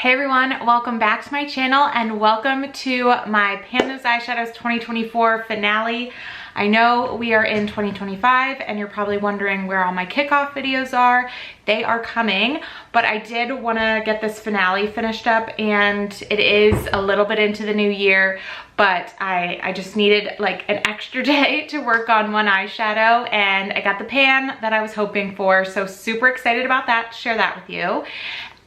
Hey everyone, welcome back to my channel and welcome to my Pan Those Eyeshadows 2024 finale. I know we are in 2025 and you're probably wondering where all my kickoff videos are. They are coming, but I did want to get this finale finished up and it is a little bit into the new year, but I just needed like an extra day to work on one eyeshadow and I got the pan that I was hoping for, so super excited about that, to share that with you.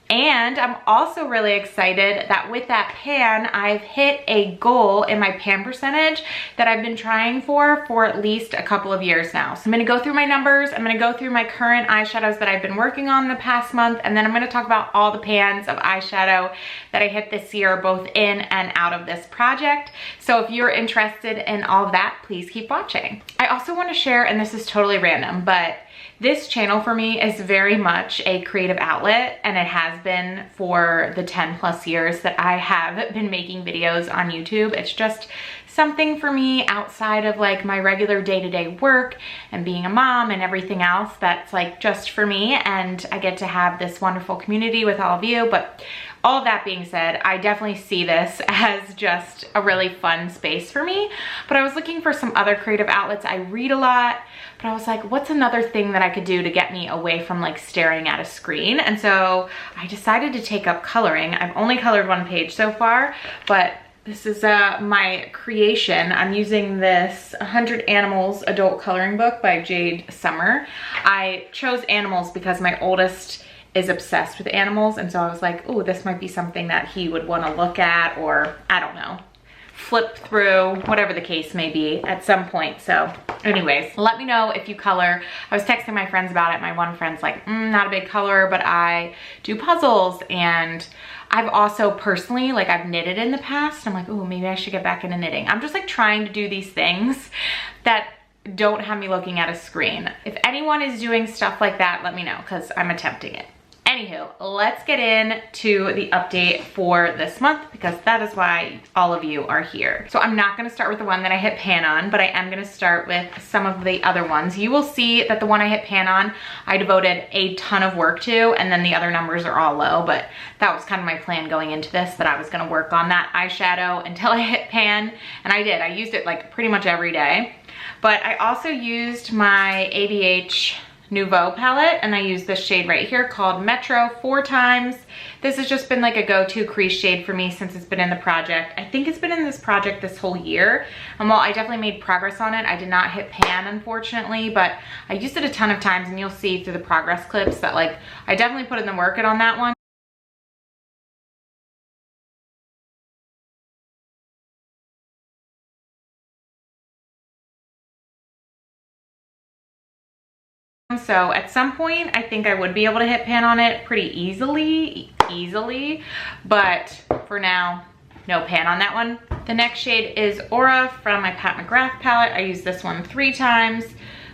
And I'm also really excited that with that pan, I've hit a goal in my pan percentage that I've been trying for at least a couple of years now. So I'm gonna go through my numbers, I'm gonna go through my current eyeshadows that I've been working on the past month, and then I'm gonna talk about all the pans of eyeshadow that I hit this year, both in and out of this project. So if you're interested in all of that, please keep watching. I also wanna share, and this is totally random, but this channel for me is very much a creative outlet, and it has been for the 10 plus years that I have been making videos on YouTube. It's just something for me outside of like my regular day-to-day work and being a mom and everything else that's like just for me, and I get to have this wonderful community with all of you. But all of that being said, I definitely see this as just a really fun space for me. But I was looking for some other creative outlets. I read a lot, but I was like, what's another thing that I could do to get me away from like staring at a screen? And so I decided to take up coloring. I've only colored one page so far, but this is my creation. I'm using this 100 Animals adult coloring book by Jade Summer. I chose animals because my oldest is obsessed with animals, and so I was like, oh, this might be something that he would want to look at, or I don't know, flip through, whatever the case may be at some point. So anyways, let me know if you color. I was texting my friends about it. My one friend's like, not a big colorer, but I do puzzles, and I've also personally, like, I've knitted in the past. I'm like, oh, maybe I should get back into knitting. I'm just like trying to do these things that don't have me looking at a screen. If anyone is doing stuff like that, let me know, because I'm attempting it. Anywho, let's get into the update for this month, because that is why all of you are here. So I'm not gonna start with the one that I hit pan on, but I am gonna start with some of the other ones. You will see that the one I hit pan on, I devoted a ton of work to, and then the other numbers are all low, but that was kind of my plan going into this, that I was gonna work on that eyeshadow until I hit pan, and I did. I used it like pretty much every day. But I also used my ABH Nouveau palette, and I use this shade right here called Metro 4 times. This has just been like a go-to crease shade for me since it's been in the project. I think it's been in this project this whole year. And while I definitely made progress on it, I did not hit pan, unfortunately, but I used it a ton of times, and you'll see through the progress clips that like I definitely put in the work on that one. So at some point, I think I would be able to hit pan on it pretty easily, but for now, no pan on that one. The next shade is Aura from my Pat McGrath palette. I used this one 3 times.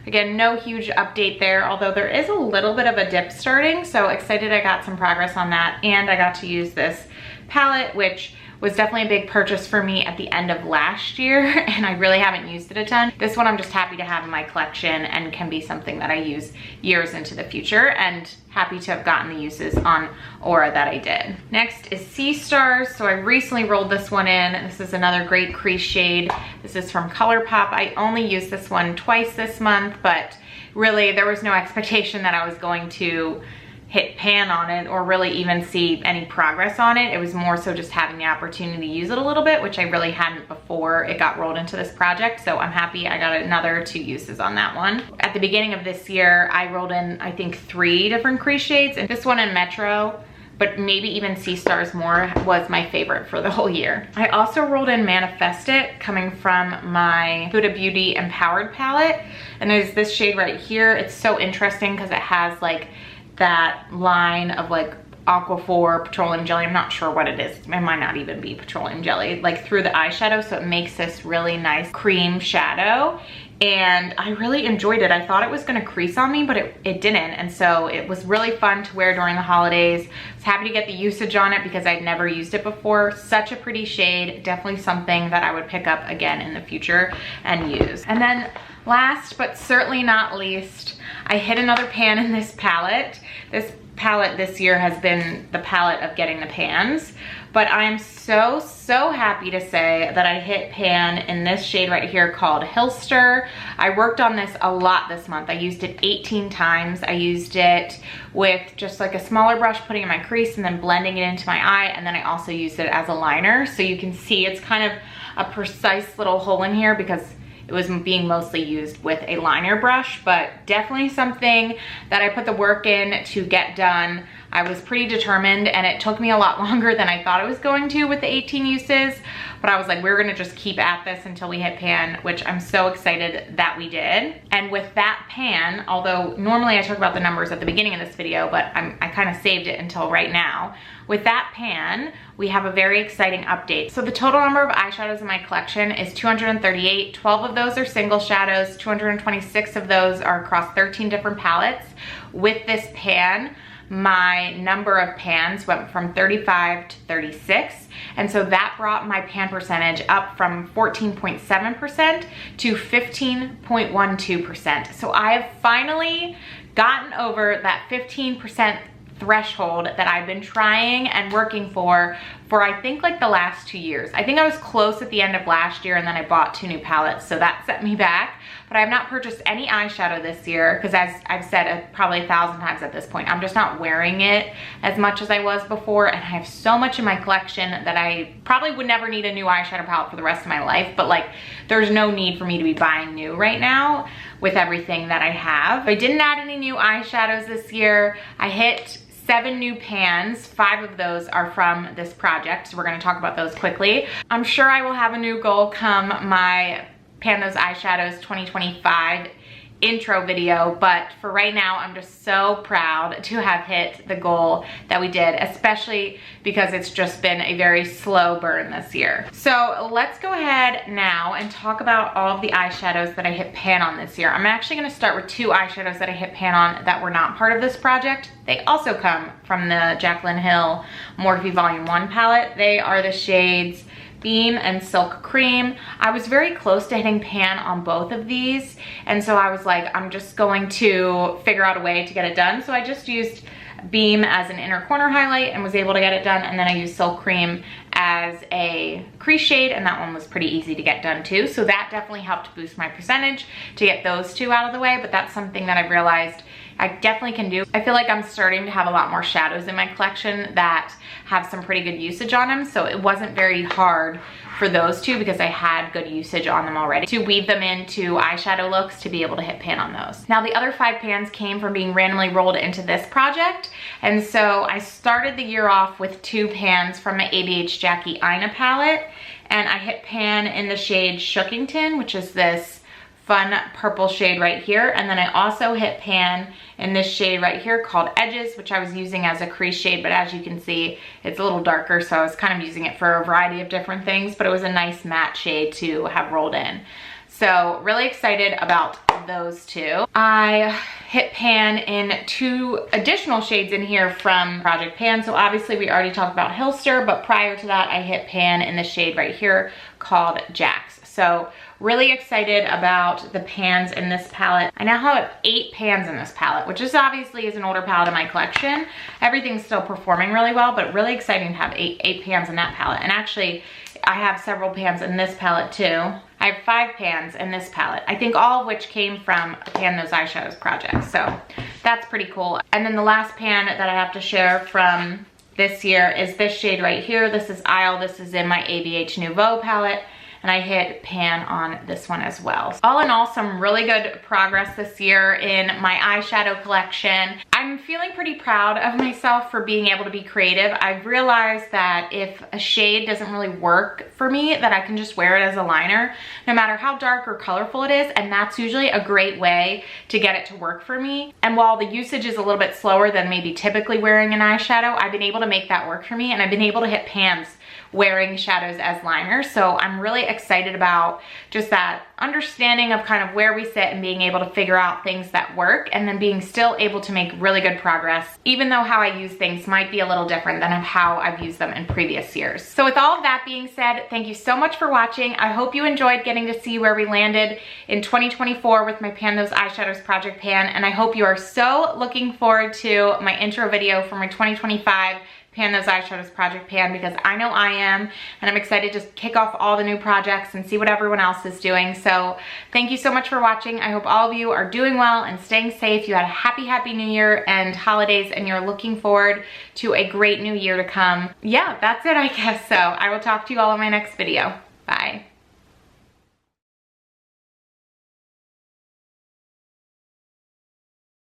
Again, no huge update there, although there is a little bit of a dip starting, so excited I got some progress on that, and I got to use this palette, which was definitely a big purchase for me at the end of last year, and I really haven't used it a ton. This one I'm just happy to have in my collection and can be something that I use years into the future, and happy to have gotten the uses on Aura that I did. Next is Sea Stars. So I recently rolled this one in. This is another great crease shade. This is from ColourPop. I only used this one twice this month, but really there was no expectation that I was going to hit pan on it or really even see any progress on it. It was more so just having the opportunity to use it a little bit, which I really hadn't before it got rolled into this project. So I'm happy I got another 2 uses on that one. At the beginning of this year, I rolled in, I think, 3 different crease shades, and this one in Metro, but maybe even Sea Stars more, was my favorite for the whole year. I also rolled in Manifest It, coming from my Huda Beauty Empowered palette, and there's this shade right here. It's so interesting because it has like that line of like Aquaphor petroleum jelly. I'm not sure what it is. It might not even be petroleum jelly, like through the eyeshadow, so it makes this really nice cream shadow, and I really enjoyed it. I thought it was gonna crease on me, but it didn't, and so it was really fun to wear during the holidays. I was happy to get the usage on it because I'd never used it before. Such a pretty shade, definitely something that I would pick up again in the future and use. And then last but certainly not least, I hit another pan in this palette. This palette this year has been the palette of getting the pans, but I'm so happy to say that I hit pan in this shade right here called Hillster. I worked on this a lot this month. I used it 18 times. I used it with just like a smaller brush, putting it in my crease and then blending it into my eye, and then I also used it as a liner. So you can see it's kind of a precise little hole in here because it was being mostly used with a liner brush, but definitely something that I put the work in to get done. I was pretty determined, and it took me a lot longer than I thought it was going to with the 18 uses, but I was like, we're gonna just keep at this until we hit pan, which I'm so excited that we did. And with that pan, although normally I talk about the numbers at the beginning of this video, but I kind of saved it until right now. With that pan, we have a very exciting update. So the total number of eyeshadows in my collection is 238. 12 of those are single shadows. 226 of those are across 13 different palettes. With this pan, my number of pans went from 35 to 36. And so that brought my pan percentage up from 14.7% to 15.12%. So I have finally gotten over that 15% threshold that I've been trying and working for I think like the last 2 years. I think I was close at the end of last year, and then I bought 2 new palettes, so that set me back. But I have not purchased any eyeshadow this year because, as I've said probably 1,000 times at this point, I'm just not wearing it as much as I was before, and I have so much in my collection that I probably would never need a new eyeshadow palette for the rest of my life, but like there's no need for me to be buying new right now with everything that I have. I didn't add any new eyeshadows this year. I hit 7 new pans. 5 of those are from this project, so we're going to talk about those quickly. I'm sure I will have a new goal come my Pan Those Eyeshadows 2025 intro video, but for right now I'm just so proud to have hit the goal that we did, especially because it's just been a very slow burn this year. So let's go ahead now and talk about all of the eyeshadows that I hit pan on this year. I'm actually going to start with 2 eyeshadows that I hit pan on that were not part of this project. They also come from the Jaclyn Hill Morphe Volume 1 palette. They are the shades Beam and Silk Cream. I was very close to hitting pan on both of these, and so I was like, I'm just going to figure out a way to get it done. So I just used Beam as an inner corner highlight and was able to get it done, and then I used Silk Cream as a crease shade, and that one was pretty easy to get done too. So that definitely helped boost my percentage to get those 2 out of the way, but that's something that I've realized I definitely can do. I feel like I'm starting to have a lot more shadows in my collection that have some pretty good usage on them, so it wasn't very hard for those 2 because I had good usage on them already to weave them into eyeshadow looks to be able to hit pan on those. Now the other 5 pans came from being randomly rolled into this project, and so I started the year off with 2 pans from my ABH Jackie Ina palette, and I hit pan in the shade Shookington, which is this fun purple shade right here, and then I also hit pan in this shade right here called Edges, which I was using as a crease shade, but as you can see it's a little darker, so I was kind of using it for a variety of different things, but it was a nice matte shade to have rolled in. So really excited about those 2. I hit pan in 2 additional shades in here from Project Pan. So obviously we already talked about Hillster, but prior to that I hit pan in the shade right here called Jax. So really excited about the pans in this palette. I now have 8 pans in this palette, which is obviously is an older palette in my collection. Everything's still performing really well, but really exciting to have 8 pans in that palette. And actually, I have several pans in this palette too. I have 5 pans in this palette, I think all of which came from a Pan Those Eyeshadows project. So that's pretty cool. And then the last pan that I have to share from this year is this shade right here. This is Isle. This is in my ABH Nouveau palette, and I hit pan on this one as well. All in all, some really good progress this year in my eyeshadow collection. I'm feeling pretty proud of myself for being able to be creative. I've realized that if a shade doesn't really work for me, that I can just wear it as a liner, no matter how dark or colorful it is, and that's usually a great way to get it to work for me. And while the usage is a little bit slower than maybe typically wearing an eyeshadow, I've been able to make that work for me, and I've been able to hit pans wearing shadows as liners. So I'm really excited about just that understanding of kind of where we sit and being able to figure out things that work, and then being still able to make really good progress, even though how I use things might be a little different than of how I've used them in previous years. So with all of that being said, thank you so much for watching. I hope you enjoyed getting to see where we landed in 2024 with my Pan Those Eyeshadows project pan, and I hope you are so looking forward to my intro video for my 2025 Pan Those Eyeshadows project pan, because I know I am, and I'm excited to just kick off all the new projects and see what everyone else is doing. So thank you so much for watching. I hope all of you are doing well and staying safe. You had a happy new year and holidays, and you're looking forward to a great new year to come. Yeah, that's it, I guess. So I will talk to you all in my next video. Bye.